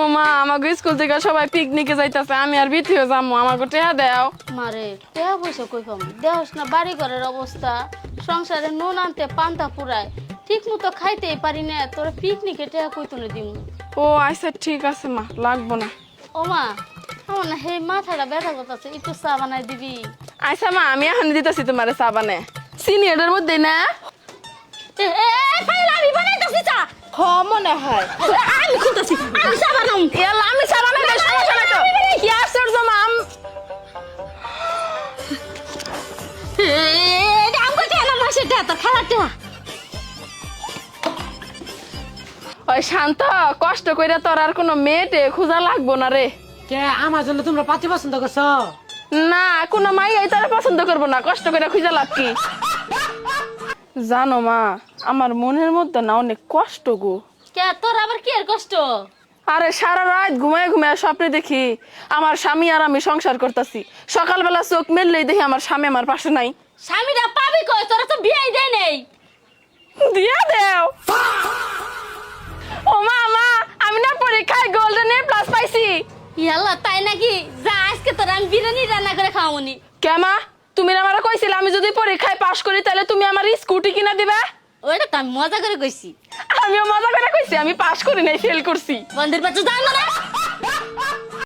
ও মা আমাকে স্কুল থেকে সবাই পিকনিকে যাইতাছে, আমি আর বিথিও যাবো, আমাকে টেহা দাও। মারে টাকা পয়সা কই পাম, দেহস না বাড়ি ঘরের অবস্থা, সংসারে নুন আনতে পান্তা পুরায়, ঠিক মতো খাইতেই পারি না, তোরা পিকনিকে টাকা কই তুলে দিম। ও আচ্ছা ঠিক আছে মা, লাগবো না। ও মা, আমার না হে মাথাটা ব্যথা করতেছে, একটু চা বানাই দিবি? আচ্ছা মা, আমি এখন দিতেছি তোমার চা বানে, চিনি এটার মধ্যে না। আমি বানাইতেছি চা। হ মনে হয় আমি খুঁজতেছি, আমি চা বানাম। এলা আমি চা বানাই দেই, সমস্যা নাই তো। কি আশ্চর্য মা, ওই শান্ত, কষ্ট কইরা তোর আর কোনো মেয়েটে খোঁজা লাগবো না রে। কে আমার জন্য তোমরা পাতি পছন্দ করছো? না, কোনো মাই এই তারা পছন্দ করবো না, কষ্ট করে খুঁজে লাগ কি। জানো মা, আমার মনের মধ্যে না অনেক কষ্ট গো। কে তোর আবার কি এর কষ্ট? আরে সারা রাত ঘুমায় ঘুমায় স্বপ্নে দেখি আমার স্বামী আর আমি সংসার করতেছি, সকালবেলা চোখ মেললেই দেখি আমার স্বামী আমার পাশে নাই। স্বামীরা পাবি কই, তোরা তো বিয়েই দেয় নেই। দিয়া দেও। ও মা মা, আমি না পরীক্ষায় গোল্ডেন এ প্লাস পাইছি। ইয়াল্লা তাই নাকি? যা আজকে তোরা আমি বিরিয়ানি রান্না করে খাওয়ামনি। কেমা, তুমি না আমারে কইছিলে আমি যদি পরীক্ষায় পাশ করি তাহলে তুমি আমার স্কুটি কিনা দিবা। ওইটা তো আমি মজা করে কইছি। আমিও মজা করে কইছি, আমি পাশ করি নাই, ফেল করছি। বন্ধের বাচ্চা জানো না?